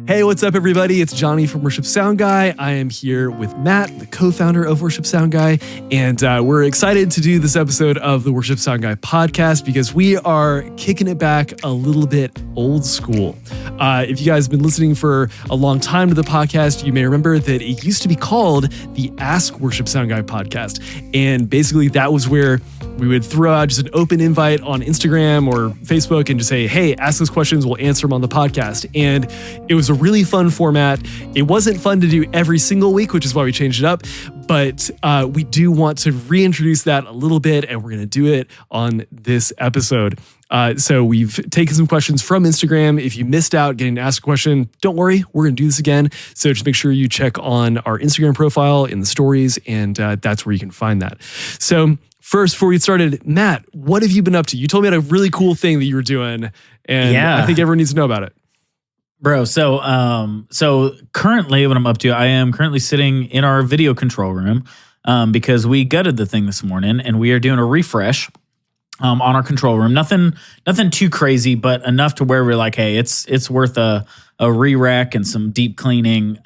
Hey, what's up, everybody? It's Johnny from Worship Sound Guy. I am here with Matt, the co-founder of Worship Sound Guy, and we're excited to do this episode of the Worship Sound Guy podcast because we are kicking it back a little bit old school. If you guys have been listening for a long time to the podcast, you may remember that it used to be called the Ask Worship Sound Guy podcast, and basically that was where we would throw out just an open invite on Instagram or Facebook and just say, hey, ask us questions, we'll answer them on the podcast. And it was a really fun format. It wasn't fun to do every single week, which is why we changed it up. But we do want to reintroduce that a little bit, and we're going to do it on this episode. So we've taken some questions from Instagram. If you missed out getting to ask a question, don't worry, we're going to do this again. So just make sure you check on our Instagram profile in the stories, and that's where you can find that. So first, before we get started, Matt, what have you been up to? You told me about a really cool thing that you were doing, and I think everyone needs to know about it. Bro, so currently what I'm up to, I am currently sitting in our video control room because we gutted the thing this morning, and we are doing a refresh on our control room. Nothing too crazy, but enough to where we're like, hey, it's worth a re-rack and some deep cleaning.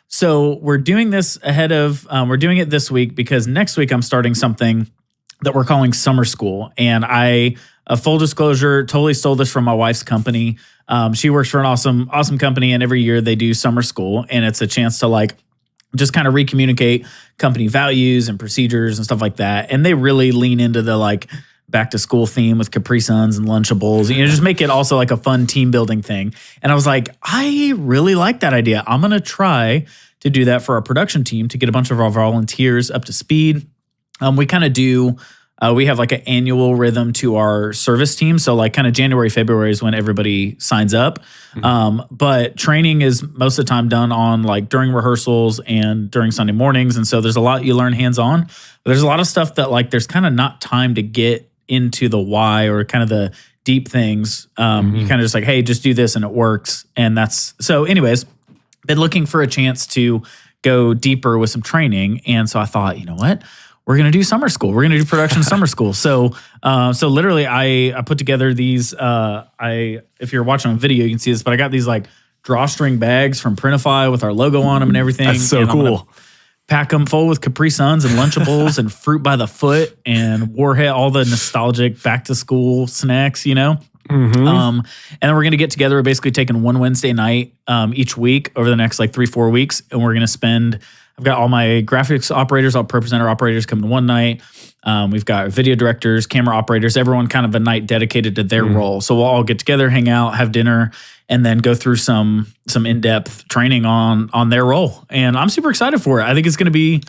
So we're doing this we're doing it this week because next week I'm starting something that we're calling summer school. And full disclosure, totally stole this from my wife's company. She works for an awesome company, and every year they do summer school, and it's a chance to just kind of recommunicate company values and procedures and stuff like that. And they really lean into the back to school theme with Capri Suns and Lunchables, just make it also like a fun team building thing. And I was like, I really like that idea. I'm going to try to do that for our production team to get a bunch of our volunteers up to speed. We kind of do, we have an annual rhythm to our service team. So kind of January, February is when everybody signs up. But training is most of the time done on during rehearsals and during Sunday mornings. And so there's a lot you learn hands-on. But there's a lot of stuff that there's kind of not time to get into the why or kind of the deep things. You kind of just hey, just do this and it works. And that's, so anyways, been looking for a chance to go deeper with some training. And so I thought, you know what? We're going to do summer school. We're going to do production summer school. So literally I put together these, if you're watching on video, you can see this, but I got these drawstring bags from Printify with our logo on them and everything. That's so cool. Pack them full with Capri Suns and Lunchables and fruit by the foot and Warhead, all the nostalgic back to school snacks, And then we're going to get together. We're basically taking one Wednesday night each week over the next 3-4 weeks. And we're going to I've got all my graphics operators, all presenter operators coming one night. We've got video directors, camera operators, everyone kind of a night dedicated to their role. So we'll all get together, hang out, have dinner, and then go through some in-depth training on their role. And I'm super excited for it. I think it's going to be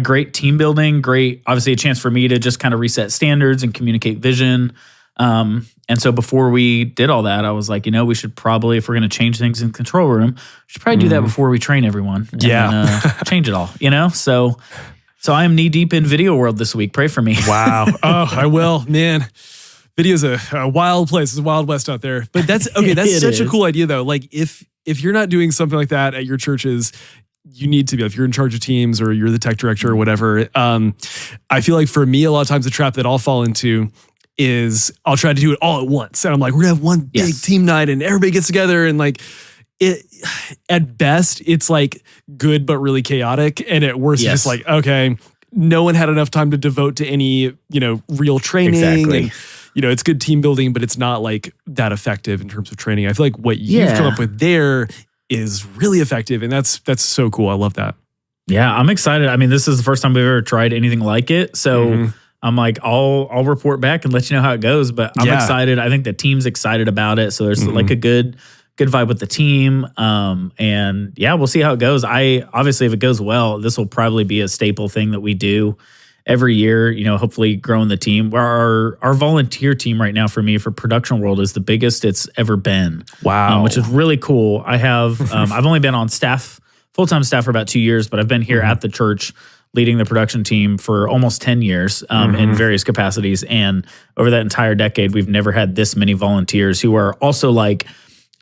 great team building, great, obviously a chance for me to just kind of reset standards and communicate vision. And so before we did all that, I was like, we should probably, if we're going to change things in the control room, we should probably do that before we train everyone. And then, change it all, So I am knee deep in video world this week. Pray for me. Wow. Oh, I will, man. Video's a wild place. It's a wild west out there. But that's okay. That's such a cool idea, though. If you're not doing something like that at your churches, you need to be. If you're in charge of teams or you're the tech director or whatever, I feel like for me, a lot of times the trap that I'll fall into is I'll try to do it all at once. And I'm like, we're gonna have one big team night and everybody gets together and it at best it's good but really chaotic. And at worst it's just okay, no one had enough time to devote to any, real training. Exactly. And, it's good team building, but it's not that effective in terms of training. I feel like what you've come up with there is really effective. And that's so cool. I love that. Yeah, I'm excited. I mean, this is the first time we've ever tried anything like it. So I'm I'll report back and let you know how it goes, but I'm excited. I think the team's excited about it. So there's a good vibe with the team. And we'll see how it goes. Obviously if it goes well, this will probably be a staple thing that we do every year, hopefully growing the team. Our volunteer team right now for me for production world is the biggest it's ever been. Wow. Which is really cool. I have, I've only been on full-time staff for about 2 years, but I've been here at the church leading the production team for almost 10 years in various capacities. And over that entire decade, we've never had this many volunteers who are also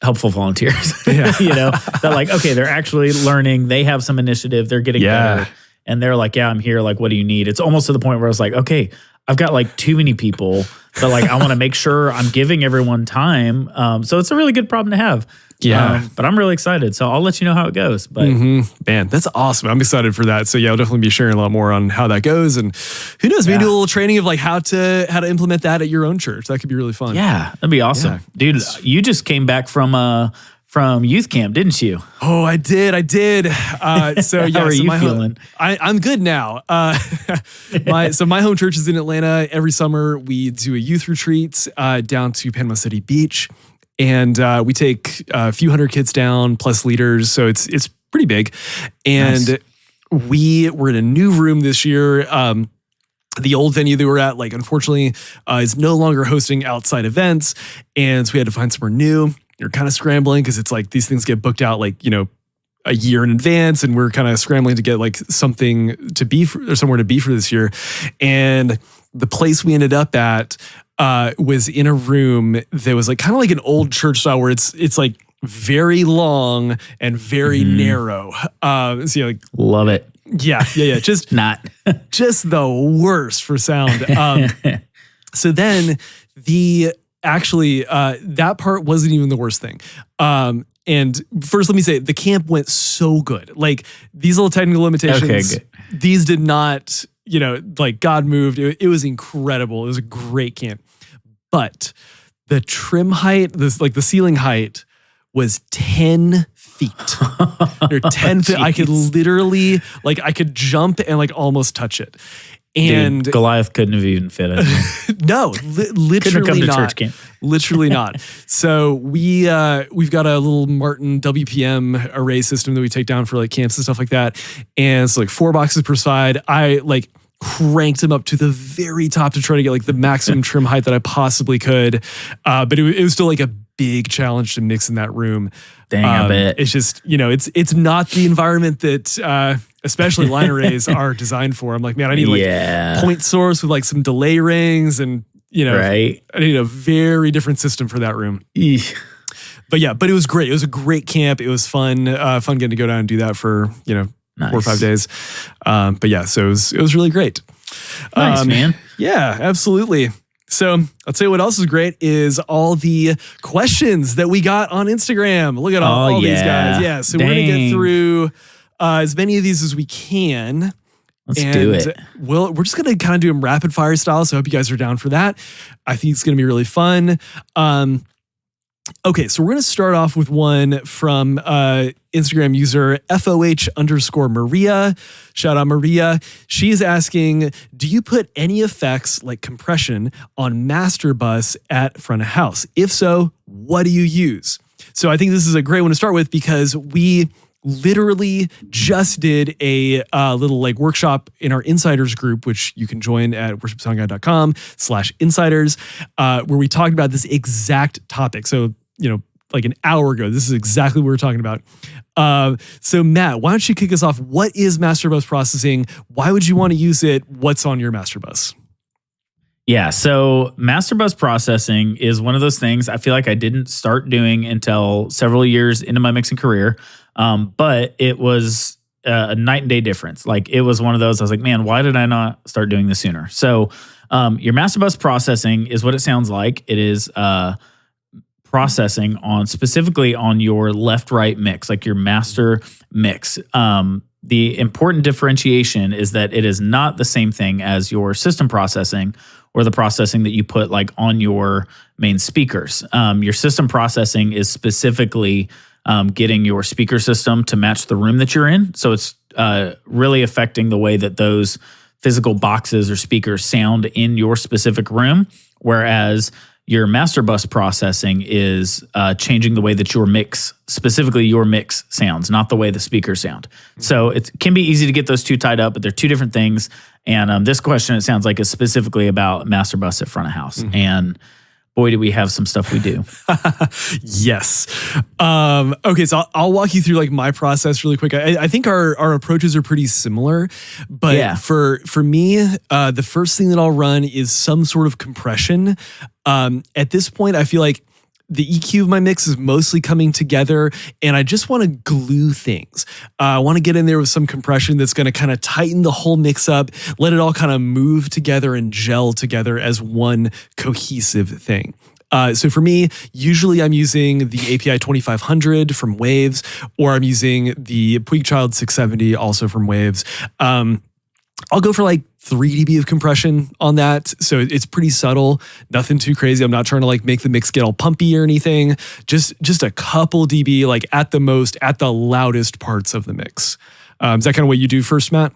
helpful volunteers. They're okay, they're actually learning. They have some initiative. They're getting better. And they're I'm here. What do you need? It's almost to the point where I was okay, I've got too many people but like I want to make sure I'm giving everyone time. So it's a really good problem to have. Yeah. But I'm really excited. So I'll let you know how it goes. But man, that's awesome. I'm excited for that. So yeah, I'll definitely be sharing a lot more on how that goes. And who knows, maybe do a little training of like how to implement that at your own church. That could be really fun. Yeah, that'd be awesome. Yeah. Dude, you just came back from youth camp, didn't you? Oh, I did. So yeah, how are you feeling? I'm good now. My home church is in Atlanta. Every summer we do a youth retreat down to Panama City Beach. And we take a few hundred kids down plus leaders. So it's pretty big. And we were in a new room this year. The old venue that we're at, like, unfortunately, is no longer hosting outside events. And so we had to find somewhere new. You're kind of scrambling because it's like these things get booked out like, a year in advance. And we're kind of scrambling to get like something to be for, or somewhere to be for this year. And the place we ended up at was in a room that was like kind of like an old church style where it's like very long and very narrow. So like, love it. Yeah. Just not just the worst for sound. So then that part wasn't even the worst thing. And first, let me say the camp went so good. Like these little technical limitations, these did not, like God moved. It was incredible. It was a great camp. But the trim height, the ceiling height was 10 feet. Or 10 feet. I could literally, I could jump and almost touch it. And dude, Goliath couldn't have even fit it. No, literally come to not. church camp. Literally not. So we've got a little Martin WPM array system that we take down for camps and stuff like that. And it's 4 boxes per side. I cranked them up to the very top to try to get the maximum trim height that I possibly could. But it was still a big challenge to mix in that room. Dang, I bet. It's just, it's not the environment that especially line arrays are designed for. I'm like, man, I need point source with some delay rings and, right. I need a very different system for that room. Eesh. But it was great. It was a great camp. It was fun getting to go down and do that for, nice. 4 or 5 days. But yeah, so it was really great. Nice, man. Yeah, absolutely. So I'll tell you what else is great is all the questions that we got on Instagram. Look at all these guys. Yeah, so we're going to get through as many of these as we can. Let's do it. We're just going to kind of do them rapid fire style. So I hope you guys are down for that. I think it's going to be really fun. Okay, so we're going to start off with one from Instagram user FOH_Maria. Shout out Maria. She is asking, do you put any effects like compression on master bus at front of house? If so, what do you use? So I think this is a great one to start with because we literally just did a little like workshop in our insiders group, which you can join at worshipsoundguy.com/insiders, where we talked about this exact topic. So, like an hour ago, this is exactly what we were talking about. So Matt, why don't you kick us off? What is master bus processing? Why would you want to use it? What's on your master bus? Yeah, so master bus processing is one of those things I feel like I didn't start doing until several years into my mixing career. But it was a night and day difference. Like it was one of those, I was like, man, why did I not start doing this sooner? So your master bus processing is what it sounds like. It is processing specifically on your left-right mix, like your master mix. The important differentiation is that it is not the same thing as your system processing or the processing that you put like on your main speakers. Your system processing is specifically getting your speaker system to match the room that you're in. So it's really affecting the way that those physical boxes or speakers sound in your specific room, whereas your master bus processing is changing the way that your mix, specifically your mix, sounds, not the way the speakers sound. So it can be easy to get those two tied up, but they're two different things. And this question, it sounds like, is specifically about master bus at front of house. Mm-hmm. And boy, do we have some stuff we do. Yes. Okay, so I'll walk you through like my process really quick. I think our approaches are pretty similar, but yeah. For me, the first thing that I'll run is some sort of compression. At this point, I feel like the EQ of my mix is mostly coming together, and I just want to glue things. I want to get in there with some compression that's going to kind of tighten the whole mix up, let it all kind of move together and gel together as one cohesive thing. So for me, usually I'm using the API 2500 from Waves, or I'm using the Puigchild 670 also from Waves. I'll go for like 3 dB of compression on that. So it's pretty subtle, nothing too crazy. I'm not trying to like make the mix get all pumpy or anything. Just a couple dB, like at the most, at the loudest parts of the mix. Is that kind of what you do first, Matt?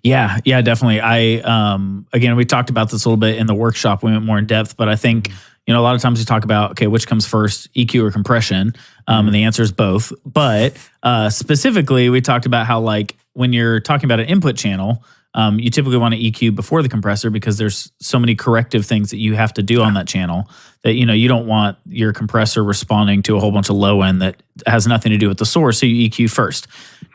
Yeah, definitely. Again, we talked about this a little bit in the workshop. We went more in depth, but I think, a lot of times we talk about, okay, which comes first, EQ or compression? And the answer is both. But specifically, we talked about how like when you're talking about an input channel, you typically want to EQ before the compressor because there's so many corrective things that you have to do on that channel that, you don't want your compressor responding to a whole bunch of low end that has nothing to do with the source. So you EQ first.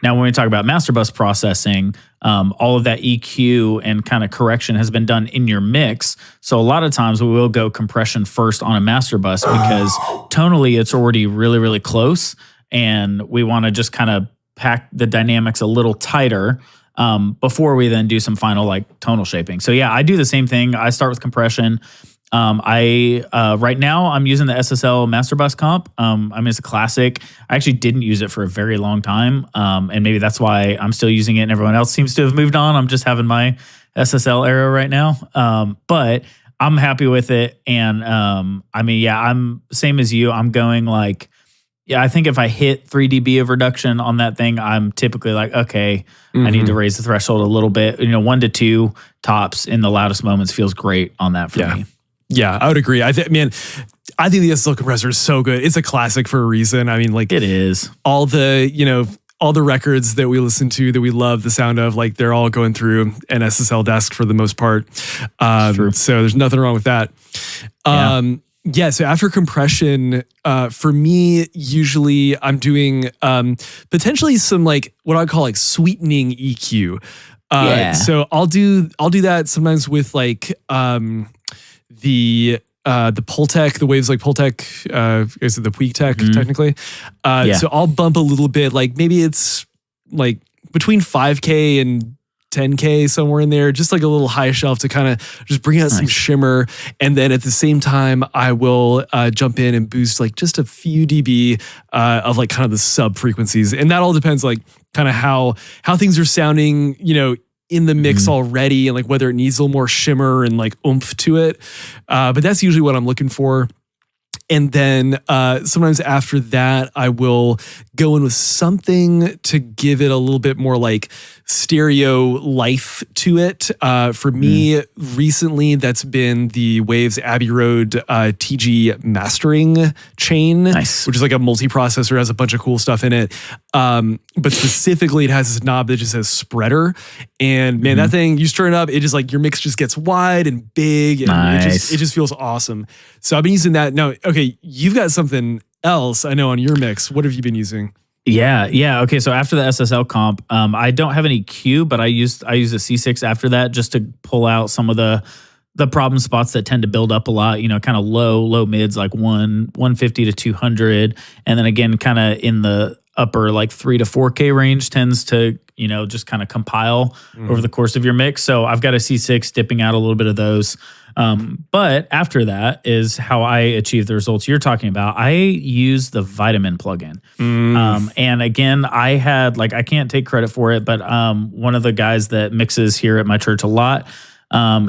Now, when we talk about master bus processing, all of that EQ and kind of correction has been done in your mix. So a lot of times we will go compression first on a master bus because tonally it's already really, really close. And we want to just kind of pack the dynamics a little tighter before we then do some final like tonal shaping. So yeah, I do the same thing. I start with compression. Right now I'm using the SSL Master Bus comp. It's a classic. I actually didn't use it for a very long time. And maybe that's why I'm still using it and everyone else seems to have moved on. I'm just having my SSL era right now. But I'm happy with it. And, I'm same as you. I'm going like, I think if I hit 3 dB of reduction on that thing, I'm typically like, okay, I need to raise the threshold a little bit. 1 to 2 tops in the loudest moments feels great on that for me. Yeah, I would agree. I think the SSL compressor is so good. It's a classic for a reason. It is. All the records that we listen to that we love the sound of, like they're all going through an SSL desk for the most part. So there's nothing wrong with that. So after compression, for me, usually I'm doing potentially some like what I call like sweetening EQ. So I'll do that sometimes with like the Pultec, the Waves like Pultec, is it the Puigtec technically? So I'll bump a little bit, like maybe it's like between 5K and 10K, somewhere in there, just like a little high shelf to kind of just bring out some shimmer. And then at the same time, I will jump in and boost like just a few dB of like kind of the sub frequencies. And that all depends like kind of how things are sounding, in the mix already, and like whether it needs a little more shimmer and like oomph to it. But that's usually what I'm looking for. And then sometimes after that, I will go in with something to give it a little bit more like stereo life to it. For me, recently, that's been the Waves Abbey Road TG mastering chain, which is like a multi-processor, has a bunch of cool stuff in it. But specifically, it has this knob that just says spreader. And man, that thing, you stir it up, it just like your mix just gets wide and big. And it just feels awesome. So I've been using that. Now, okay, you've got something else I know on your mix. What have you been using? Yeah. Okay, so after the SSL comp, I don't have any Q, but I use a C6 after that just to pull out some of the problem spots that tend to build up a lot. Kind of low mids like 150 to 200, and then again, kind of in the upper like 3 to 4K range tends to just kind of compile over the course of your mix. So I've got a C6 dipping out a little bit of those. But after that is how I achieve the results you're talking about. I use the vitamin plugin. And again, I can't take credit for it, but one of the guys that mixes here at my church a lot,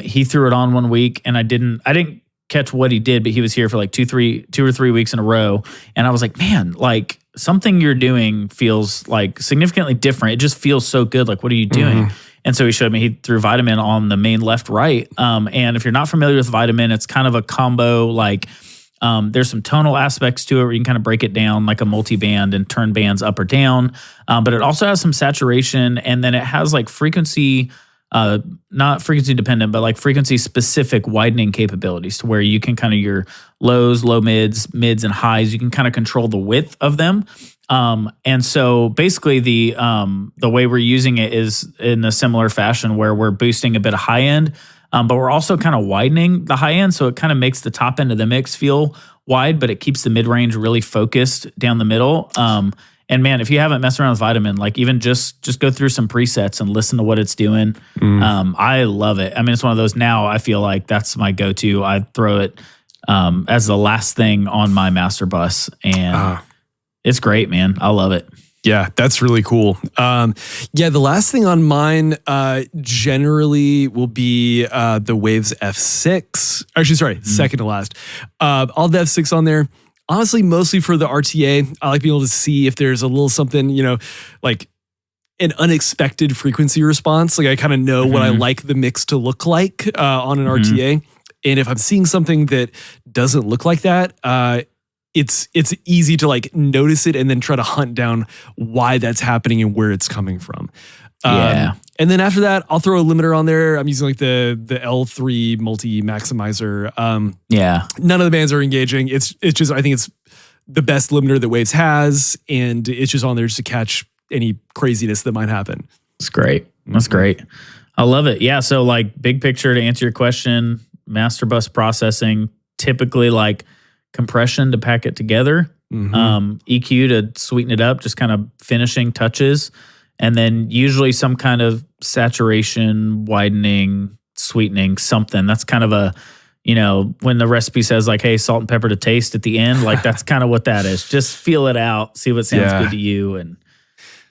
he threw it on one week, and I didn't catch what he did, but he was here for like 2 or 3 weeks in a row. And I was like, man, like something you're doing feels like significantly different. It just feels so good. Like, what are you doing? And so he showed me, he threw vitamin on the main left, right. And if you're not familiar with vitamin, it's kind of a combo, like there's some tonal aspects to it where you can kind of break it down like a multi-band and turn bands up or down. But it also has some saturation, and then it has like frequency, not frequency dependent, but like frequency specific widening capabilities to where you can kind of your lows, low mids and highs, you can kind of control the width of them. And so basically the way we're using it is in a similar fashion where we're boosting a bit of high end, but we're also kind of widening the high end. So it kind of makes the top end of the mix feel wide, but it keeps the mid-range really focused down the middle. And man, if you haven't messed around with Vitamin, like even just go through some presets and listen to what it's doing. I love it. I mean, it's one of those now I feel like that's my go-to. I throw it as the last thing on my master bus, and it's great, man. I love it. Yeah, that's really cool. The last thing on mine generally will be the Waves F6. Actually, sorry, second to last. I'll have the F6 on there. Honestly, mostly for the RTA. I like being able to see if there's a little something, like an unexpected frequency response. Like I kind of know what I like the mix to look like on an RTA. And if I'm seeing something that doesn't look like that, it's easy to like notice it and then try to hunt down why that's happening and where it's coming from. And then after that, I'll throw a limiter on there. I'm using like the L3 multi maximizer. None of the bands are engaging. It's just, I think it's the best limiter that Waves has, and it's just on there just to catch any craziness that might happen. That's great. That's great. I love it. Yeah. So like big picture to answer your question, master bus processing, typically like compression to pack it together, EQ to sweeten it up, just kind of finishing touches. And then usually some kind of saturation, widening, sweetening, something. That's kind of a, when the recipe says like, hey, salt and pepper to taste at the end, like that's kind of what that is. Just feel it out, see what sounds good to you. And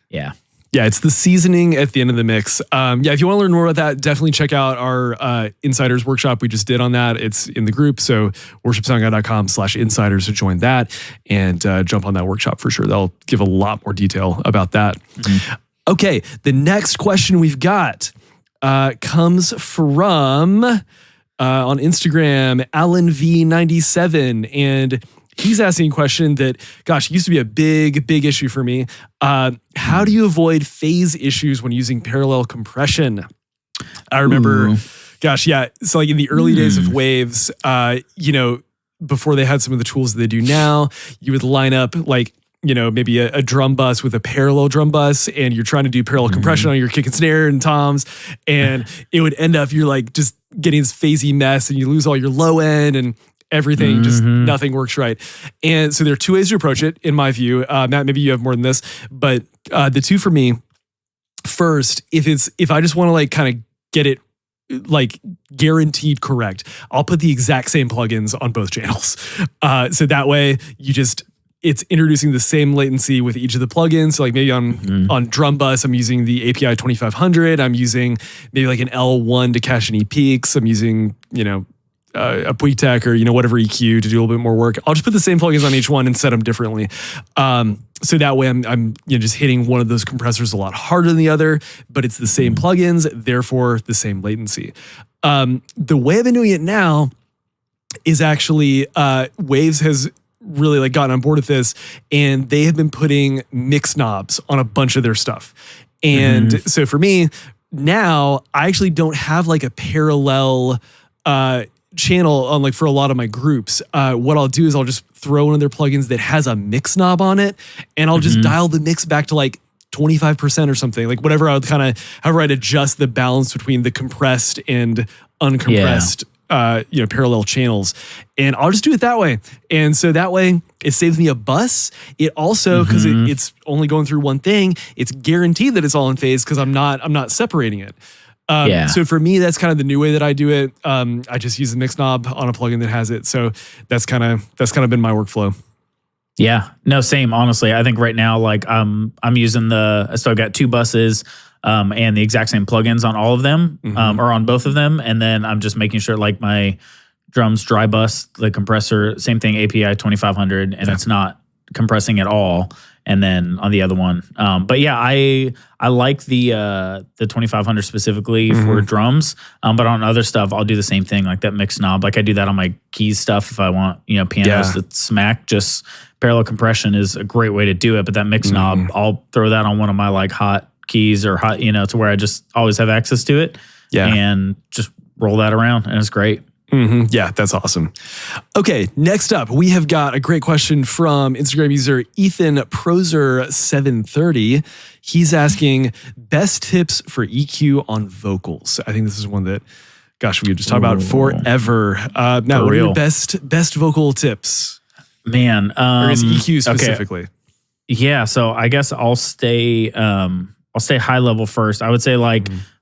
yeah, it's the seasoning at the end of the mix. If you want to learn more about that, definitely check out our Insiders workshop we just did on that. It's in the group. So worshipsoundguy.com/insiders to join that and jump on that workshop for sure. They'll give a lot more detail about that. Okay, the next question we've got comes from on Instagram, Alan V97, and he's asking a question that, gosh, used to be a big issue for me. How do you avoid phase issues when using parallel compression? I remember, so like in the early days of Waves, before they had some of the tools that they do now, you would line up like, maybe a drum bus with a parallel drum bus, and you're trying to do parallel compression on your kick and snare and toms, and it would end up, you're like just getting this phasey mess, and you lose all your low end and everything, just nothing works right. And so there are two ways to approach it, in my view. Matt, maybe you have more than this, but the two for me, first, if I just want to like kind of get it like guaranteed correct, I'll put the exact same plugins on both channels. So that way it's introducing the same latency with each of the plugins. So like maybe on drum bus, I'm using the API 2500. I'm using maybe like an L1 to cache any peaks. I'm using, a Puigtech or, whatever EQ to do a little bit more work. I'll just put the same plugins on each one and set them differently. So that way I'm just hitting one of those compressors a lot harder than the other, but it's the same plugins, therefore the same latency. The way I've been doing it now is actually Waves has really like gotten on board with this, and they have been putting mix knobs on a bunch of their stuff. And so for me now, I actually don't have like a parallel channel on like for a lot of my groups. What I'll do is I'll just throw one of their plugins that has a mix knob on it, and I'll just dial the mix back to like 25% or something, like whatever however I'd adjust the balance between the compressed and uncompressed parallel channels, and I'll just do it that way. And so that way it saves me a bus. It also, because it's only going through one thing, it's guaranteed that it's all in phase because I'm not separating it. So for me, that's kind of the new way that I do it. I just use the mix knob on a plugin that has it. So that's kind of been my workflow. Yeah, no, same. Honestly, I think right now, like I'm using so I've got two buses, and the exact same plugins on all of them, or on both of them. And then I'm just making sure like my drums dry bus, the compressor, same thing, API 2500, and it's not compressing at all. And then on the other one, but yeah, I like the 2500 specifically for drums, but on other stuff, I'll do the same thing, like that mix knob. Like I do that on my keys stuff if I want, pianos that smack. Just parallel compression is a great way to do it, but that mix knob, I'll throw that on one of my like hot keys or hot, to where I just always have access to it, and just roll that around, and it's great. Yeah, that's awesome. Okay, next up, we have got a great question from Instagram user Ethan Proser730. He's asking best tips for EQ on vocals. I think this is one that, gosh, we could just talk about forever. Now, what are your best vocal tips? Man, or is EQ okay. specifically? Yeah, so I guess I'll stay high level first. I would say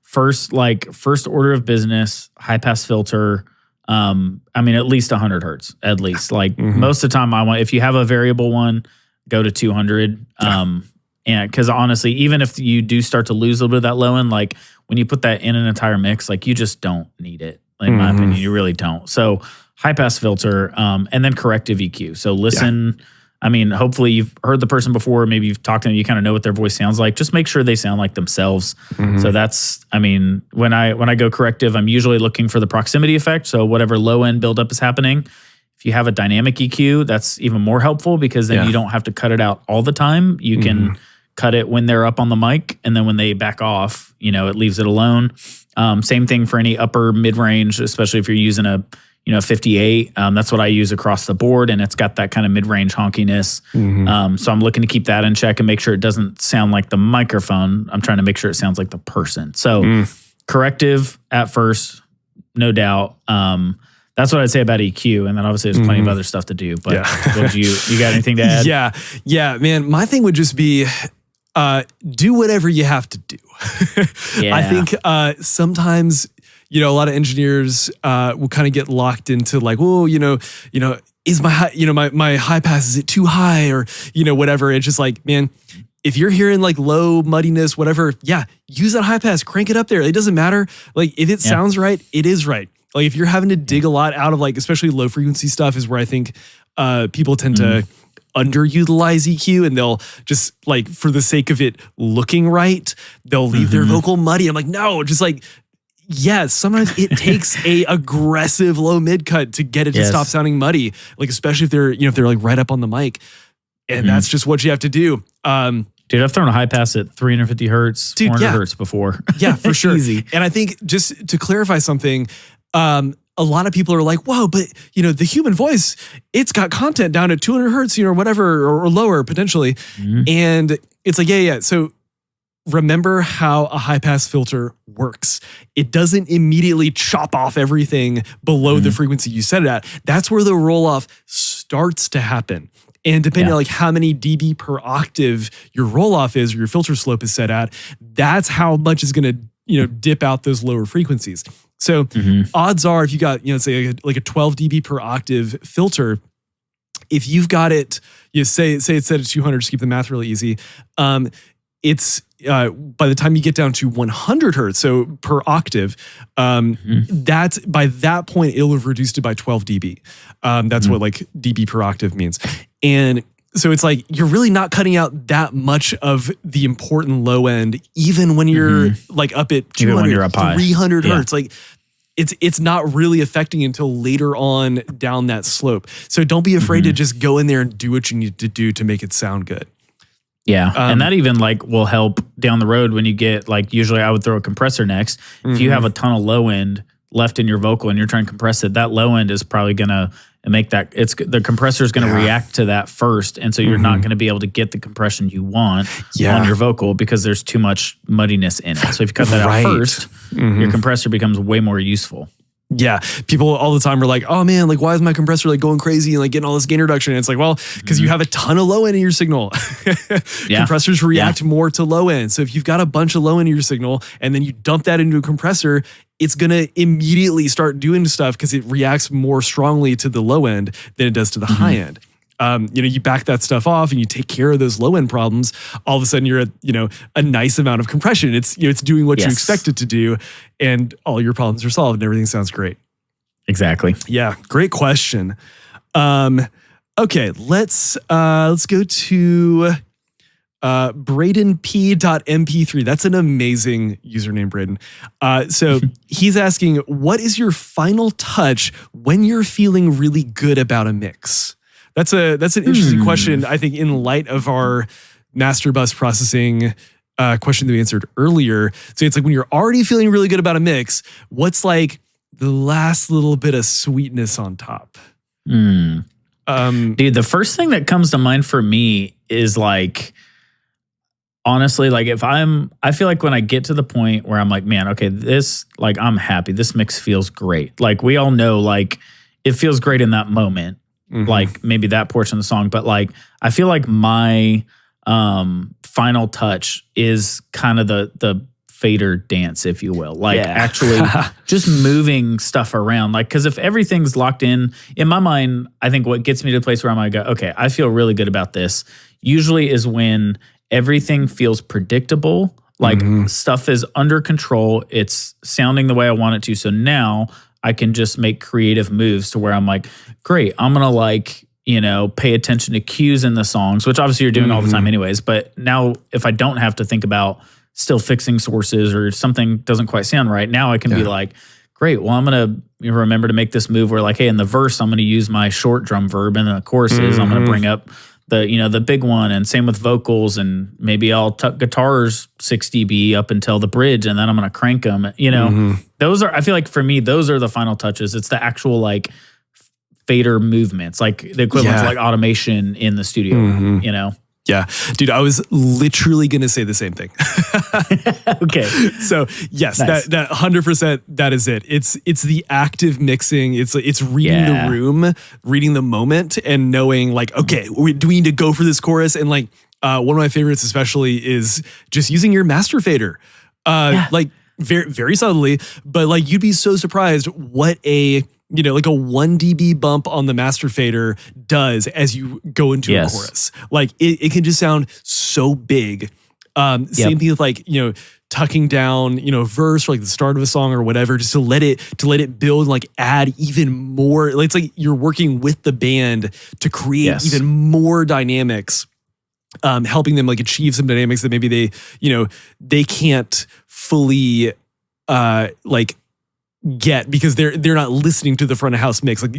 first order of business, high pass filter. I mean, at least 100 hertz, at least. Like most of the time, if you have a variable one, go to 200. And because honestly, even if you do start to lose a little bit of that low end, like when you put that in an entire mix, like you just don't need it. In my opinion, you really don't. So high pass filter, and then corrective EQ. So listen. I mean, hopefully you've heard the person before. Maybe you've talked to them. You kind of know what their voice sounds like. Just make sure they sound like themselves. So that's, I mean, when I go corrective, I'm usually looking for the proximity effect. So whatever low end buildup is happening, if you have a dynamic EQ, that's even more helpful because then you don't have to cut it out all the time. You can cut it when they're up on the mic, and then when they back off, it leaves it alone. Same thing for any upper mid range, especially if you're using a 58. That's what I use across the board, and it's got that kind of mid-range honkiness. So I'm looking to keep that in check and make sure it doesn't sound like the microphone. I'm trying to make sure it sounds like the person. So corrective at first, no doubt. That's what I'd say about EQ, and then obviously there's plenty of other stuff to do. But you got anything to add? Yeah, man. My thing would just be do whatever you have to do. I think sometimes, a lot of engineers will kind of get locked into like, well, is my high, my high pass, is it too high, or whatever. It's just like, man, if you're hearing like low muddiness, whatever, use that high pass, crank it up there. It doesn't matter. Like if it sounds right, it is right. Like if you're having to dig a lot out of like, especially low frequency stuff is where I think people tend to underutilize EQ, and they'll just like, for the sake of it looking right, they'll leave their vocal muddy. I'm like, no, just like, yes, sometimes it takes a aggressive low mid cut to get it to stop sounding muddy. Like especially if they're if they're like right up on the mic, and that's just what you have to do. Dude, I've thrown a high pass at 350 hertz, 400 hertz before. Yeah, for sure. Easy. And I think just to clarify something, a lot of people are like, whoa, but the human voice, it's got content down at 200 hertz, or whatever, or lower potentially. And it's like, yeah. So remember how a high pass filter works. It doesn't immediately chop off everything below the frequency you set it at. That's where the roll off starts to happen. And depending on like how many dB per octave your roll off is, or your filter slope is set at, that's how much is going to, dip out those lower frequencies. So odds are, if you got, say like a 12 dB per octave filter, if you've got it, say it's set at 200, just keep the math really easy. It's by the time you get down to 100 hertz, so per octave, that's by that point it'll have reduced it by 12 dB. That's what like dB per octave means. And so it's like you're really not cutting out that much of the important low end, even when you're like up at 200, 300 hertz. Like it's not really affecting until later on down that slope. So don't be afraid to just go in there and do what you need to do to make it sound good. Yeah. And that even like will help down the road when you get like, usually I would throw a compressor next. If you have a ton of low end left in your vocal and you're trying to compress it, that low end is probably going to make that, the compressor is going to react to that first. And so you're not going to be able to get the compression you want on your vocal because there's too much muddiness in it. So if you cut that out first, your compressor becomes way more useful. Yeah. People all the time are like, oh man, like why is my compressor like going crazy and like getting all this gain reduction? And it's like, well, because you have a ton of low end in your signal. Compressors react more to low end. So if you've got a bunch of low end in your signal and then you dump that into a compressor, it's going to immediately start doing stuff because it reacts more strongly to the low end than it does to the high end. You back that stuff off and you take care of those low end problems. All of a sudden you're at, a nice amount of compression. It's, it's doing what you expect it to do and all your problems are solved and everything sounds great. Exactly. Yeah. Great question. Okay. Let's go to, BradenP.mp3. That's an amazing username, Braden. So he's asking, what is your final touch when you're feeling really good about a mix? That's an interesting question, I think, in light of our master bus processing question that we answered earlier. So it's like when you're already feeling really good about a mix, what's like the last little bit of sweetness on top? Dude, the first thing that comes to mind for me is like, honestly, like I feel like when I get to the point where I'm like, man, okay, this, like, I'm happy. This mix feels great. Like we all know, like it feels great in that moment. like maybe that portion of the song. But like, I feel like my final touch is kind of the fader dance, if you will, like actually just moving stuff around. Like, because if everything's locked in my mind, I think what gets me to the place where I'm like, okay, I feel really good about this, usually is when everything feels predictable, like stuff is under control, it's sounding the way I want it to. So now I can just make creative moves to where I'm like, great, I'm gonna like, pay attention to cues in the songs, which obviously you're doing all the time anyways. But now if I don't have to think about still fixing sources or something doesn't quite sound right, now I can be like, great, well, I'm going to remember to make this move where like, hey, in the verse, I'm going to use my short drum verb, and the choruses, I'm going to bring up the big one, and same with vocals, and maybe I'll tuck guitars 6 dB up until the bridge, and then I'm going to crank them. Those are, I feel like for me, those are the final touches. It's the actual like fader movements, like the equivalent to like automation in the studio, Yeah, dude, I was literally going to say the same thing. Okay. So yes, nice. that 100%, that is it. It's the active mixing. It's reading the room, reading the moment, and knowing like, okay, do we need to go for this chorus? And like, one of my favorites especially is just using your master fader, like very, very subtly, but like you'd be so surprised what like a 1 dB bump on the master fader does as you go into a chorus. Like it can just sound so big. Same thing with like, tucking down, verse or like the start of a song or whatever, just to let it build and like add even more. It's like you're working with the band to create even more dynamics, helping them like achieve some dynamics that maybe they can't fully like get because they're not listening to the front of house mix. Like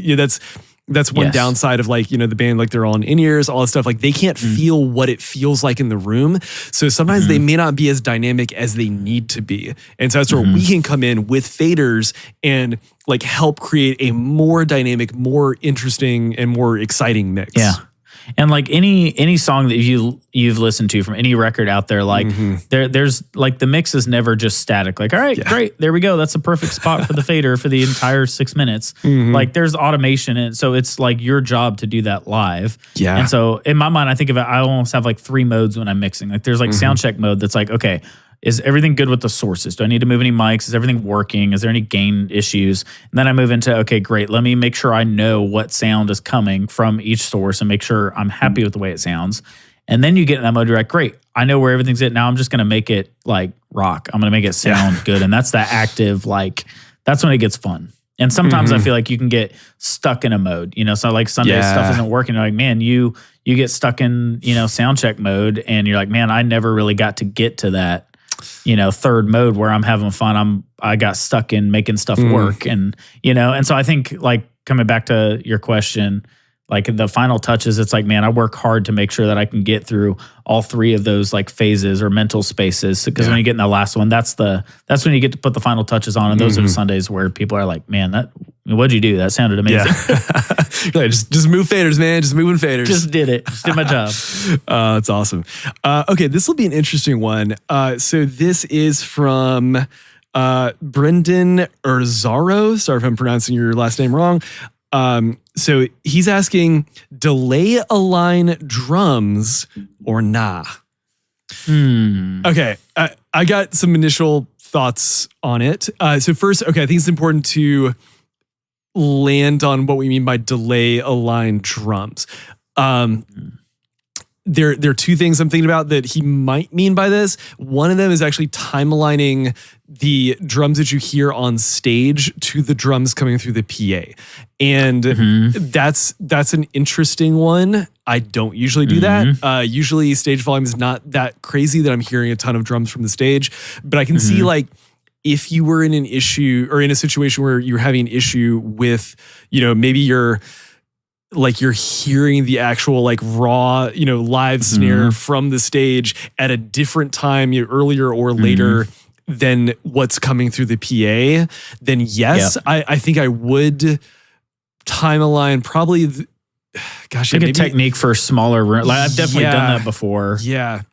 that's one downside of like, the band, like they're all in in-ears, all that stuff. Like they can't feel what it feels like in the room. So sometimes they may not be as dynamic as they need to be. And so that's where we can come in with faders and like help create a more dynamic, more interesting, and more exciting mix. Yeah. And like any song that you've listened to from any record out there, like there's like the mix is never just static. Like, all right, great, there we go. That's a perfect spot for the fader for the entire 6 minutes. Like there's automation, and so it's like your job to do that live. Yeah. And so in my mind, I think of it, I almost have like 3 modes when I'm mixing. Like there's like sound check mode that's like, okay, is everything good with the sources? Do I need to move any mics? Is everything working? Is there any gain issues? And then I move into, okay, great. Let me make sure I know what sound is coming from each source and make sure I'm happy with the way it sounds. And then you get in that mode, you're like, great, I know where everything's at. Now I'm just going to make it like rock. I'm going to make it sound good. And that's that active, like, that's when it gets fun. And sometimes I feel like you can get stuck in a mode, so like Sunday stuff isn't working. You're like, man, you get stuck in, sound check mode, and you're like, man, I never really got to get to that, third mode where I'm having fun. I got stuck in making stuff work. And, and so I think like coming back to your question, like the final touches, it's like, man, I work hard to make sure that I can get through all 3 of those like phases or mental spaces. Because when you get in the last one, that's when you get to put the final touches on. And those are the Sundays where people are like, man, what'd you do? That sounded amazing. Like, just move faders, man. Just moving faders. Just did it. Just did my job. That's awesome. Okay, this will be an interesting one. So this is from Brendan Erzaro. Sorry if I'm pronouncing your last name wrong. So he's asking, delay align drums or nah? Okay, I got some initial thoughts on it. So first, okay, I think it's important to land on what we mean by delay align drums. There are 2 things I'm thinking about that he might mean by this. One of them is actually time aligning the drums that you hear on stage to the drums coming through the PA. And that's an interesting one. I don't usually do that. Usually stage volume is not that crazy that I'm hearing a ton of drums from the stage, but I can see like if you were in an issue or in a situation where you're having an issue with, maybe you're hearing the actual like raw, live snare from the stage at a different time, earlier or later than what's coming through the PA, then yes, I think I would time align probably. Gosh, like a technique for smaller room. Like I've definitely done that before. Yeah.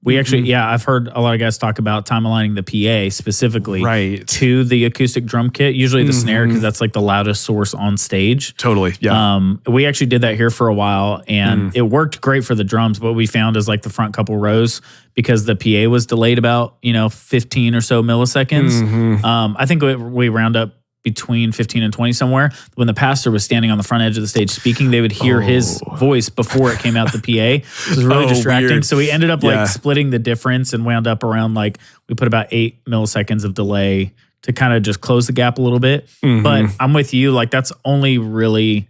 We actually, I've heard a lot of guys talk about time aligning the PA specifically to the acoustic drum kit, usually the snare, because that's like the loudest source on stage. Totally, yeah. We actually did that here for a while, and it worked great for the drums. What we found is like the front couple rows, because the PA was delayed about 15 or so milliseconds. I think we round up between 15 and 20 somewhere. When the pastor was standing on the front edge of the stage speaking, they would hear his voice before it came out the PA. It was really distracting. Weird. So we ended up like splitting the difference and wound up around like, we put about 8 milliseconds of delay to kind of just close the gap a little bit. But I'm with you. Like that's only really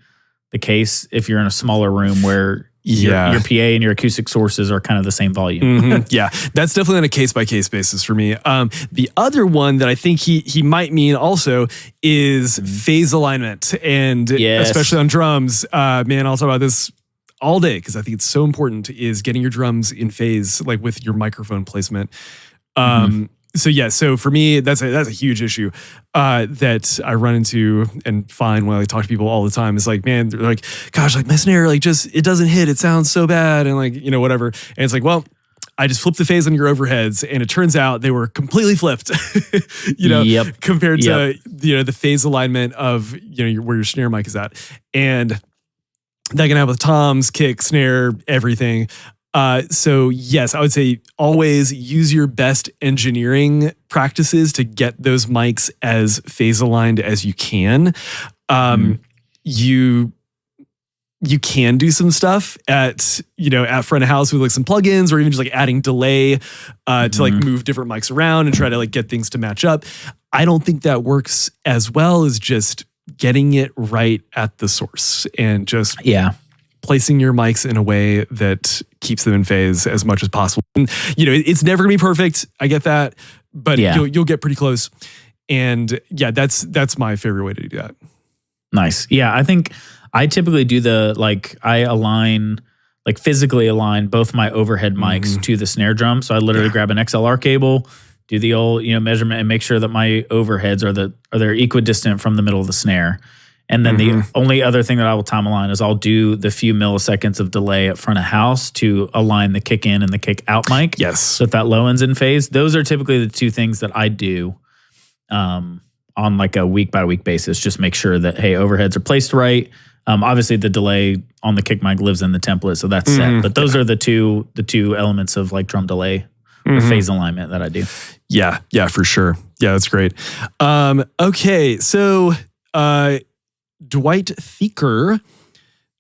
the case if you're in a smaller room where your PA and your acoustic sources are kind of the same volume. Yeah, that's definitely on a case-by-case basis for me. The other one that I think he might mean also is phase alignment. And especially on drums, man, I'll talk about this all day because I think it's so important, is getting your drums in phase, like with your microphone placement. So for me, that's a huge issue that I run into and find when I talk to people all the time. Is like, man, they're like, gosh, like my snare, like just, it doesn't hit. It sounds so bad. And like, whatever. And it's like, well, I just flipped the phase on your overheads, and it turns out they were completely flipped, compared to, the phase alignment of, where your snare mic is at. And that can happen with toms, kick, snare, everything. So yes, I would say always use your best engineering practices to get those mics as phase aligned as you can. You can do some stuff at front of house with like some plugins, or even just like adding delay to like move different mics around and try to like get things to match up. I don't think that works as well as just getting it right at the source and just placing your mics in a way that keeps them in phase as much as possible. And, it's never gonna be perfect. I get that, but you'll get pretty close. And that's my favorite way to do that. Nice. Yeah, I think I typically do physically align both my overhead mics to the snare drum. So I literally grab an XLR cable, do the old measurement, and make sure that my overheads are equidistant from the middle of the snare. And then the only other thing that I will time align is I'll do the few milliseconds of delay at front of house to align the kick in and the kick out mic. Yes. So that low end's in phase. Those are typically the two things that I do on like a week by week basis. Just make sure that, hey, overheads are placed right. Obviously the delay on the kick mic lives in the template, so that's set. But those are the two elements of like drum delay or phase alignment that I do. Yeah, for sure. Yeah, that's great. Okay, so Dwight Thieker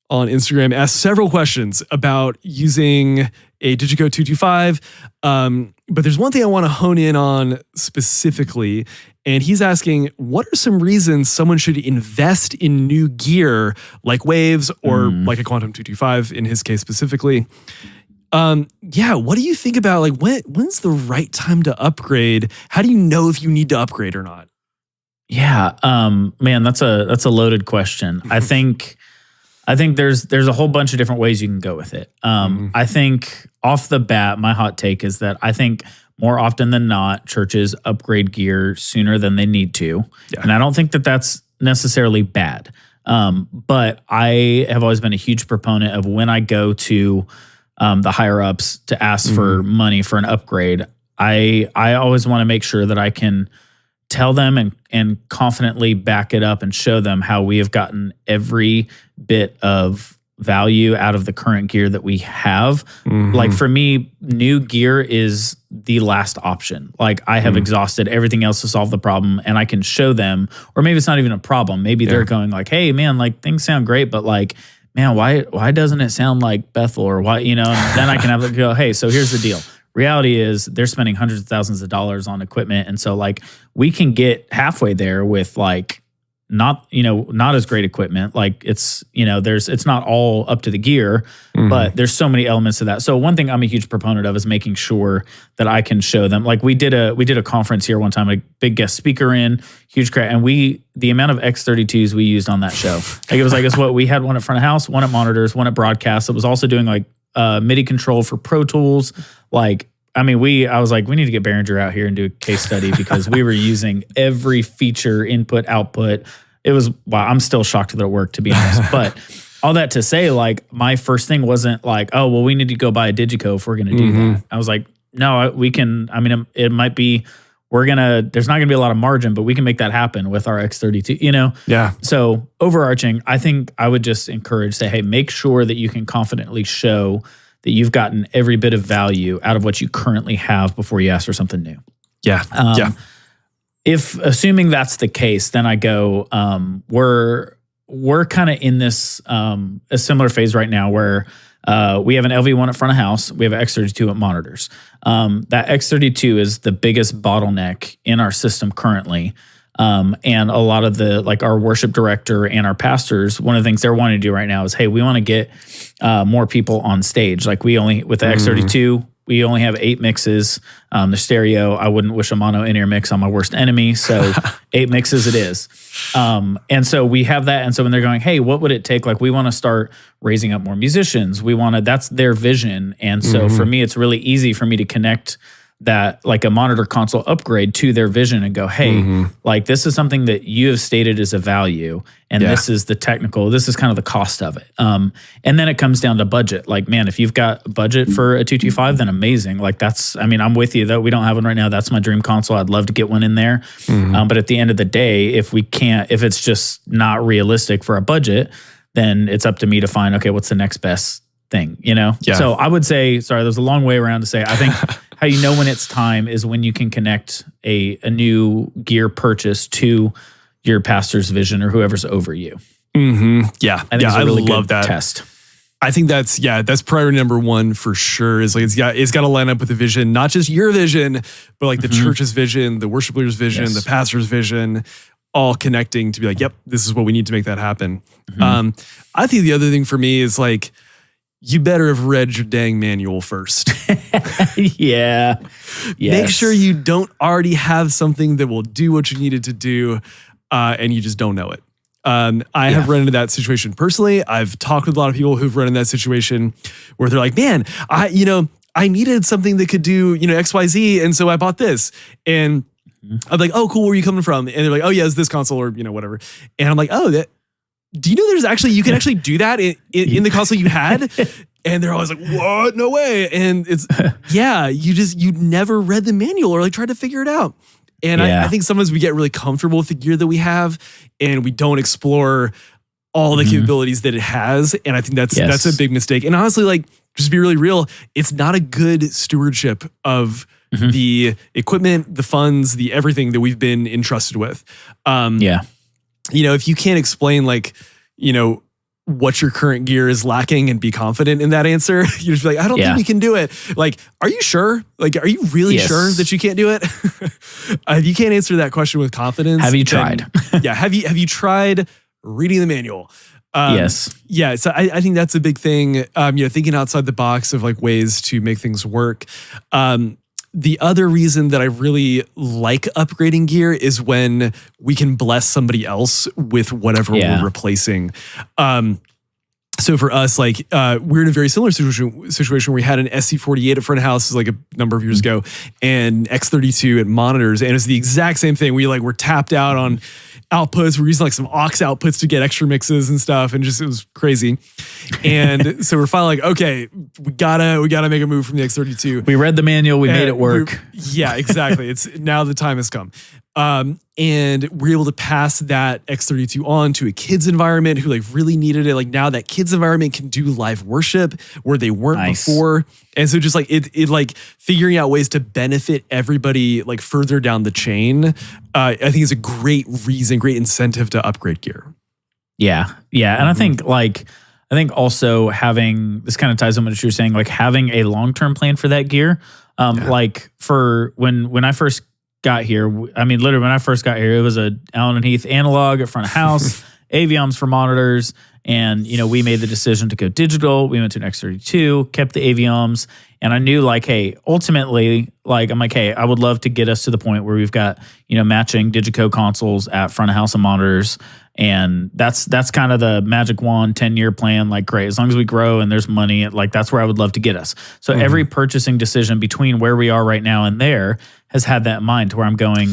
on Instagram asked several questions about using a Digico 225. But there's one thing I want to hone in on specifically. And he's asking, what are some reasons someone should invest in new gear like Waves or like a Quantum 225 in his case specifically? What do you think about like when's the right time to upgrade? How do you know if you need to upgrade or not? Yeah, man, that's a loaded question. I think there's a whole bunch of different ways you can go with it. I think off the bat, my hot take is that I think more often than not, churches upgrade gear sooner than they need to. Yeah. And I don't think that that's necessarily bad. But I have always been a huge proponent of when I go to the higher ups to ask for money for an upgrade, I always want to make sure that I can tell them and confidently back it up and show them how we have gotten every bit of value out of the current gear that we have. Like for me, new gear is the last option. Like I have exhausted everything else to solve the problem, and I can show them, or maybe it's not even a problem. Maybe they're going like, hey man, like things sound great, but like, man, why doesn't it sound like Bethel or why, and then I can have to go, hey, so here's the deal. Reality is they're spending hundreds of thousands of dollars on equipment. And so like we can get halfway there with like not as great equipment. Like it's not all up to the gear, but there's so many elements to that. So one thing I'm a huge proponent of is making sure that I can show them. Like we did a conference here one time, a big guest speaker in, huge crowd, and the amount of X32s we used on that show. Like it was like, we had one at front of house, one at monitors, one at broadcast. It was also doing like MIDI control for Pro Tools. Like, I mean, I was like, we need to get Behringer out here and do a case study because we were using every feature, input, output. It was, wow, I'm still shocked that it worked, to be honest. But all that to say, like, my first thing wasn't like, oh, well, we need to go buy a Digico if we're going to do that. I was like, no, we can. I mean, it might be. There's not going to be a lot of margin, but we can make that happen with our X32, Yeah. So overarching, I think I would just encourage, say, hey, make sure that you can confidently show that you've gotten every bit of value out of what you currently have before you ask for something new. Yeah. If assuming that's the case, then I go, we're kind of in this a similar phase right now where we have an LV1 at front of house. We have an X32 at monitors. That X32 is the biggest bottleneck in our system currently. And a lot of our worship director and our pastors, one of the things they're wanting to do right now is, hey, we want to get more people on stage. Like with the X32, we only have 8 mixes. The stereo, I wouldn't wish a mono in-ear mix on my worst enemy. So 8 mixes it is. And so we have that. And so when they're going, hey, what would it take? Like, we want to start raising up more musicians. That's their vision. And so for me, it's really easy for me to connect that, like a monitor console upgrade, to their vision and go, hey, like, this is something that you have stated as a value, and this is the technical, this is kind of the cost of it. And then it comes down to budget. Like, man, if you've got a budget for a 225, then amazing. Like, I'm with you, though. We don't have one right now. That's my dream console. I'd love to get one in there. But at the end of the day, if it's just not realistic for a budget, then it's up to me to find, okay, what's the next best thing, Yeah. So I would say, sorry, there's a long way around to say, I think how you know when it's time is when you can connect a new gear purchase to your pastor's vision or whoever's over you. Yeah. I think it's a really love good that test. I think that's priority number one for sure. Is like, it's got to line up with the vision, not just your vision, but like the church's vision, the worship leader's vision, the pastor's vision, all connecting to be like, yep, this is what we need to make that happen. I think the other thing for me is like, you better have read your dang manual first. Yeah. Yes. Make sure you don't already have something that will do what you need it to do, and you just don't know it. I have run into that situation personally. I've talked with a lot of people who've run in that situation where they're like, man, I needed something that could do, XYZ, and so I bought this. And I'm like, oh, cool, where are you coming from? And they're like, oh, yeah, it's this console or, whatever. And I'm like, oh, do you know you can actually do that in the console you had? And they're always like, what? No way. And it's, you never read the manual or like tried to figure it out. And I think sometimes we get really comfortable with the gear that we have and we don't explore all the capabilities that it has. And I think that's a big mistake. And honestly, like, just to be really real, it's not a good stewardship of the equipment, the funds, the everything that we've been entrusted with. If you can't explain like, what your current gear is lacking and be confident in that answer, you just be like, I don't think we can do it. Like, are you sure? Like, are you really sure that you can't do it? If you can't answer that question with confidence, have you tried? Have you tried reading the manual? Yes. Yeah. So I think that's a big thing. Thinking outside the box of like ways to make things work. The other reason that I really like upgrading gear is when we can bless somebody else with whatever we're replacing. So for us, like we're in a very similar situation where we had an SC48 at front of house like a number of years ago and X32 at monitors. And it's the exact same thing. We're tapped out on outputs. We're using like some aux outputs to get extra mixes and stuff. And it was crazy. And so we're finally like, okay, we gotta make a move from the X32. We read the manual. We made it work. Yeah, exactly. Now the time has come. And we're able to pass that X32 on to a kids environment who like really needed it. Like now that kids environment can do live worship where they weren't before. And so just like it like figuring out ways to benefit everybody like further down the chain, I think is a great reason, great incentive to upgrade gear. Yeah. Yeah. And I think also having, this kind of ties in with what you're saying, like having a long-term plan for that gear. Like for when I first got here, literally when I first got here, it was a Allen and Heath analog at front of house, Avioms for monitors. And, we made the decision to go digital. We went to an X32, kept the Avioms. And I knew like, hey, ultimately, like, I'm like, hey, I would love to get us to the point where we've got, matching Digico consoles at front of house and monitors. And that's kind of the magic wand 10-year plan. Like, great, as long as we grow and there's money, like that's where I would love to get us. So every purchasing decision between where we are right now and there has had that in mind, to where I'm going,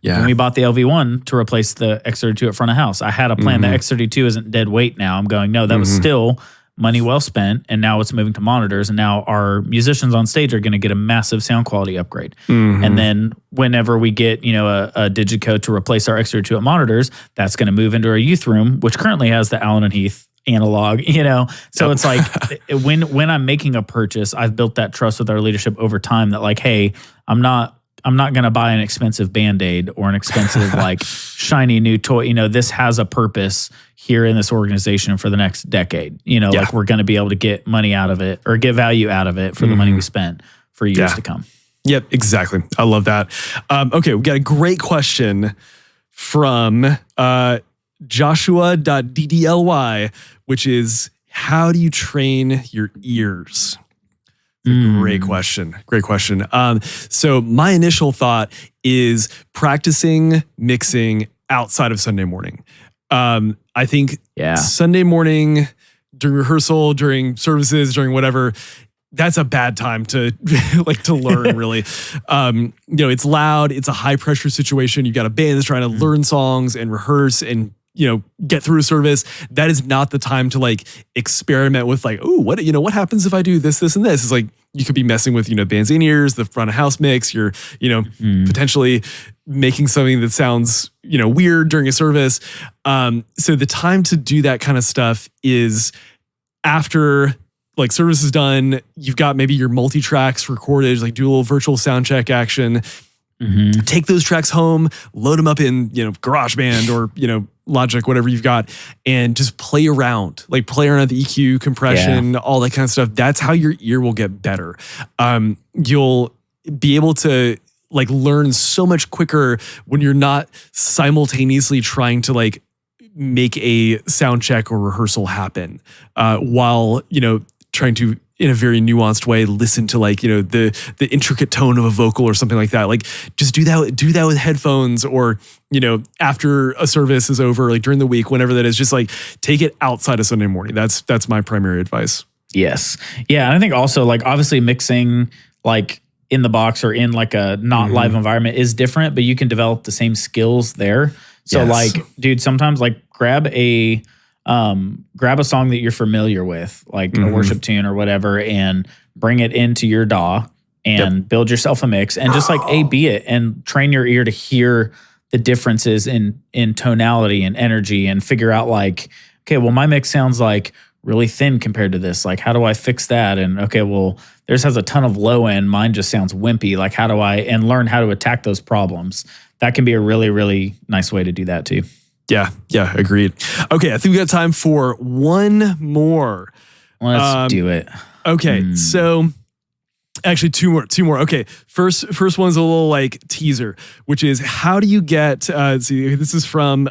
when we bought the LV1 to replace the X32 at front of house, I had a plan. The X32 isn't dead weight now. I'm going, no, that was still money well spent, and now it's moving to monitors, and now our musicians on stage are going to get a massive sound quality upgrade. And then whenever we get, a Digico to replace our Extra 2 monitors, that's going to move into our youth room, which currently has the Allen and Heath analog, So it's like when I'm making a purchase, I've built that trust with our leadership over time that like, hey, I'm not going to buy an expensive Band-Aid or an expensive like shiny new toy. This has a purpose here in this organization for the next decade. Like we're going to be able to get money out of it or get value out of it for the money we spent for years to come. Yep, exactly. I love that. Okay, we got a great question from Joshua.ddly, which is, how do you train your ears? Great question. Great question. So my initial thought is practicing mixing outside of Sunday morning. I think Sunday morning during rehearsal, during services, during whatever, that's a bad time to to learn really. It's loud. It's a high pressure situation. You've got a band that's trying to learn songs and rehearse and get through a service. That is not the time to experiment with what happens if I do this, this, and this. It's like you could be messing with, bands in ears, the front of house mix. You're, potentially making something that sounds, weird during a service. So the time to do that kind of stuff is after service is done. You've got maybe your multi-tracks recorded, do a little virtual sound check action. Take those tracks home, load them up in, GarageBand or, Logic, whatever you've got, and just play around with the EQ, compression, all that kind of stuff. That's how your ear will get better. You'll be able to learn so much quicker when you're not simultaneously trying to make a sound check or rehearsal happen, while, trying to, in a very nuanced way, listen to the intricate tone of a vocal or something like that. Just do that with headphones or, after a service is over, during the week, whenever that is, just take it outside of Sunday morning. That's my primary advice. Yes. Yeah. And I think also obviously mixing in the box or in a not live environment is different, but you can develop the same skills there. So dude, sometimes grab a song that you're familiar with, a worship tune or whatever, and bring it into your DAW and build yourself a mix and just A/B it and train your ear to hear the differences in tonality and energy and figure out okay, well, my mix sounds really thin compared to this. How do I fix that? And okay, well, theirs has a ton of low end. Mine just sounds wimpy. How do I, and learn how to attack those problems. That can be a really, really nice way to do that too. Yeah, agreed. Okay, I think we got time for one more. Let's do it. Okay, so actually two more. Okay, first one's a little teaser, which is how do you get, see, this is from,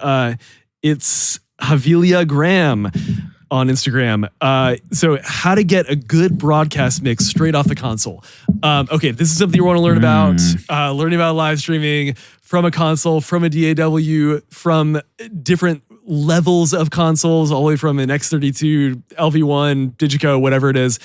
it's Havilia Graham on Instagram. So how to get a good broadcast mix straight off the console. Okay, this is something you want to learn about, learning about live streaming from a console, from a DAW, from different levels of consoles, all the way from an X32, LV1, Digico, whatever it is.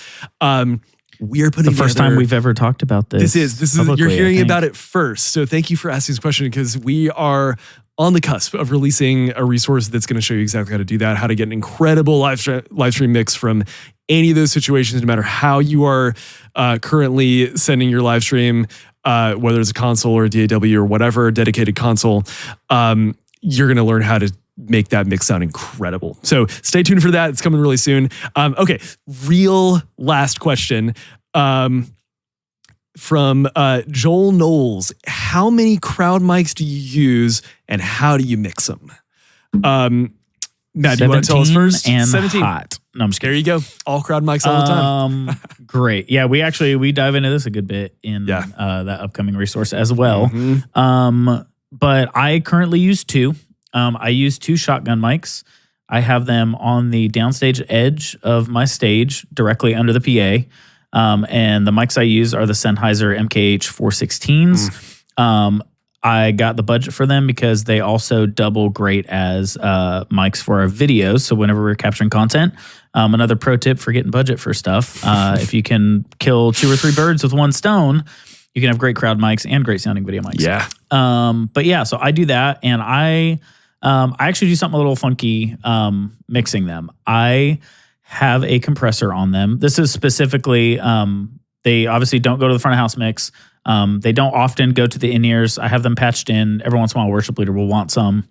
We are putting the first time we've ever talked about this. This is you're hearing about it first. So thank you for asking this question, because we are on the cusp of releasing a resource that's going to show you exactly how to do that, how to get an incredible live stream mix from any of those situations, no matter how you are currently sending your live stream, whether it's a console or a DAW or whatever, dedicated console. You're going to learn how to make that mix sound incredible. So stay tuned for that. It's coming really soon. Okay, real last question. From Joel Knowles. How many crowd mics do you use and how do you mix them? Matt, do you want to tell us first? And 17. Hot. No, I'm just kidding. There you go. All crowd mics all the time. Great. Yeah, we dive into this a good bit in that upcoming resource as well. But I currently use two. I use two shotgun mics. I have them on the downstage edge of my stage, directly under the PA. And the mics I use are the Sennheiser MKH 416s. I got the budget for them because they also double great as mics for our videos. So whenever we're capturing content, another pro tip for getting budget for stuff, if you can kill 2 or 3 birds with one stone, you can have great crowd mics and great sounding video mics. Yeah. But yeah, so I do that, and I actually do something a little funky mixing them. I have a compressor on them. This is specifically, they obviously don't go to the front of house mix. They don't often go to the in-ears. I have them patched in. Every once in a while, worship leader will want some,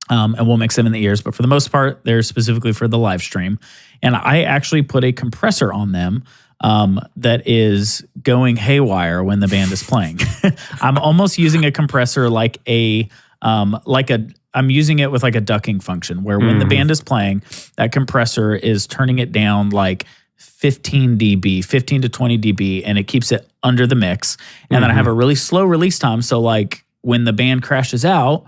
and we'll mix them in the ears. But for the most part, they're specifically for the live stream. And I actually put a compressor on them that is going haywire when the band is playing. I'm almost using a compressor like I'm using it with like a ducking function where when the band is playing, that compressor is turning it down like 15 dB, 15 to 20 dB, and it keeps it under the mix. And then I have a really slow release time. So like when the band crashes out,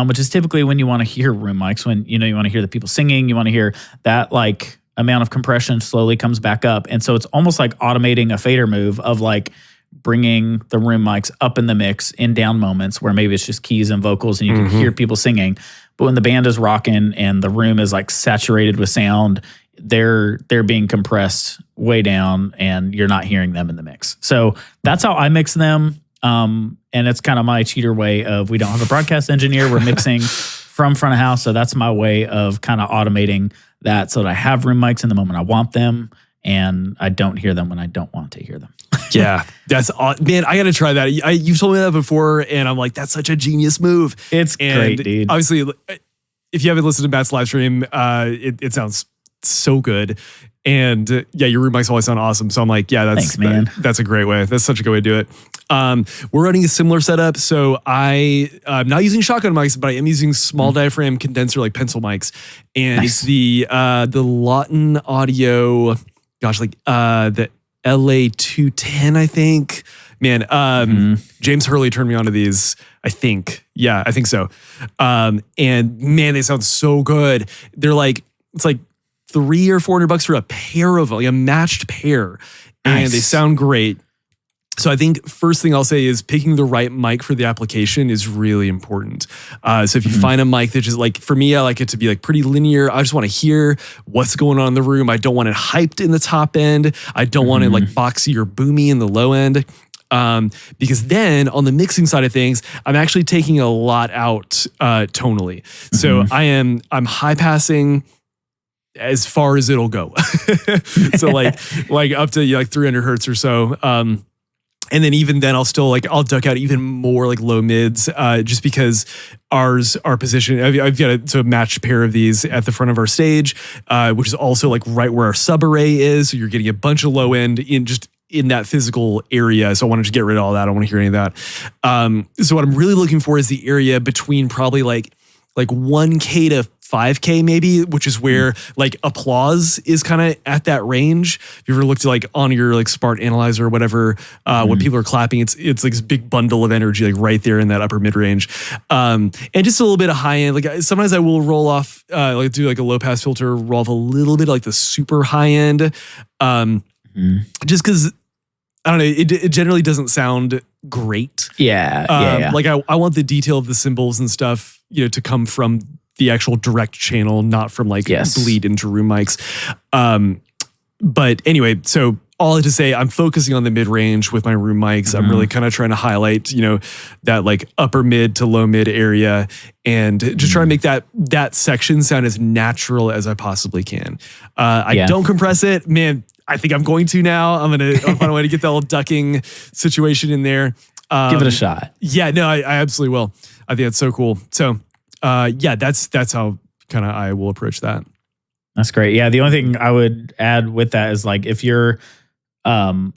which is typically when you want to hear room mics, when you want to hear the people singing, you want to hear that like amount of compression slowly comes back up. And so it's almost like automating a fader move of like bringing the room mics up in the mix in down moments where maybe it's just keys and vocals and you can hear people singing. But when the band is rocking and the room is like saturated with sound, they're being compressed way down and you're not hearing them in the mix. So that's how I mix them. And it's kind of my cheater way of, we don't have a broadcast engineer. We're mixing from front of house. So that's my way of kind of automating that so that I have room mics in the moment I want them and I don't hear them when I don't want to hear them. Yeah, that's man. I got to try that. You've told me that before, and I'm like, that's such a genius move. It's great, dude. Obviously, if you haven't listened to Matt's live stream, it sounds so good. And yeah, your room mics always sound awesome. So I'm like, yeah, Thanks, man. That's a great way. That's such a good way to do it. We're running a similar setup. So I'm not using shotgun mics, but I am using small diaphragm condenser like pencil mics, and it's the Lawton Audio. Gosh, like the LA 210, I think. Man, James Hurley turned me onto these, I think. Yeah, I think so. And man, they sound so good. They're like, it's like $300 or $400 for a pair of them, like a matched pair. And they sound great. So I think first thing I'll say is picking the right mic for the application is really important. So if you find a mic that just like, for me, I like it to be like pretty linear. I just want to hear what's going on in the room. I don't want it hyped in the top end. I don't want it like boxy or boomy in the low end. Because then on the mixing side of things, I'm actually taking a lot out tonally. So I'm high passing as far as it'll go. So like up to like 300 hertz or so. And then even then I'll duck out even more like low mids, just because our position, I've got a matched pair of these at the front of our stage, which is also like right where our sub array is. So you're getting a bunch of low end in that physical area. So I want to just get rid of all that. I don't want to hear any of that. So what I'm really looking for is the area between probably like 1K to 5K maybe, which is where like applause is kind of at that range. If you ever looked at like on your like Smart Analyzer or whatever, when people are clapping, it's like this big bundle of energy like right there in that upper mid range. And just a little bit of high end. Like sometimes I will roll off, like do like a low pass filter, roll off a little bit like the super high end. Just because I don't know, it generally doesn't sound great. Yeah. Like I want the detail of the cymbals and stuff, to come from the actual direct channel, not from like bleed into room mics. But anyway, so all to say, I'm focusing on the mid range with my room mics. I'm really kind of trying to highlight, that like upper mid to low mid area, and just try to make that section sound as natural as I possibly can. I don't compress it, man. I think I'm going to now. I'll find a way to get that little ducking situation in there. Give it a shot. Yeah, no, I absolutely will. I think that's so cool. So, that's how kind of I will approach that. That's great. Yeah, the only thing I would add with that is like if you're room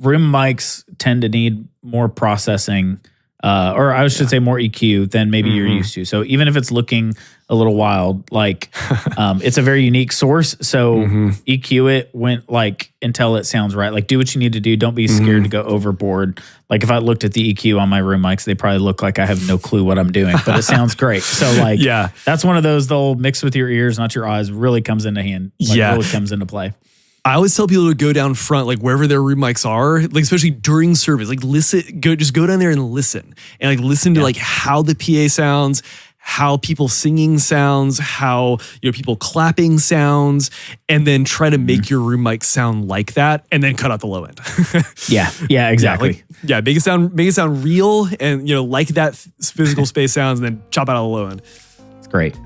mics tend to need more processing, or I should say more EQ than maybe you're used to. So even if it's looking a little wild, like it's a very unique source. So EQ it until it sounds right. Like do what you need to do. Don't be scared to go overboard. Like if I looked at the EQ on my room mics, they probably look like I have no clue what I'm doing, but it sounds great. So that's one of those, they'll mix with your ears, not your eyes, really comes into hand. Really comes into play. I always tell people to go down front, like wherever their room mics are, like especially during service, like just go down there and listen to like how the PA sounds, how people singing sounds, how people clapping sounds, and then try to make your room mic sound like that, and then cut out the low end. yeah, exactly. Make it sound real, and like that physical space sounds, and then chop out all the low end. It's great.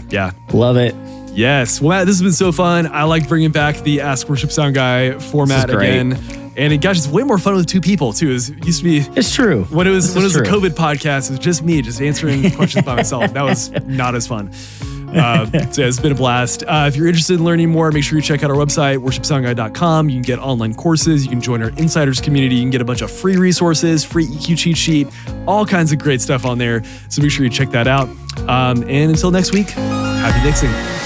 Yeah, love it. Yes. Well, Matt, this has been so fun. I like bringing back the Ask Worship Sound Guy format again. And gosh, it's way more fun with two people too. It used to be. It's true. When it was a COVID podcast, it was just me, just answering questions by myself. That was not as fun. So yeah, it's been a blast. If you're interested in learning more, make sure you check out our website, worshipsoundguy.com. You can get online courses. You can join our insiders community. You can get a bunch of free resources, free EQ cheat sheet, all kinds of great stuff on there. So make sure you check that out. And until next week, happy mixing.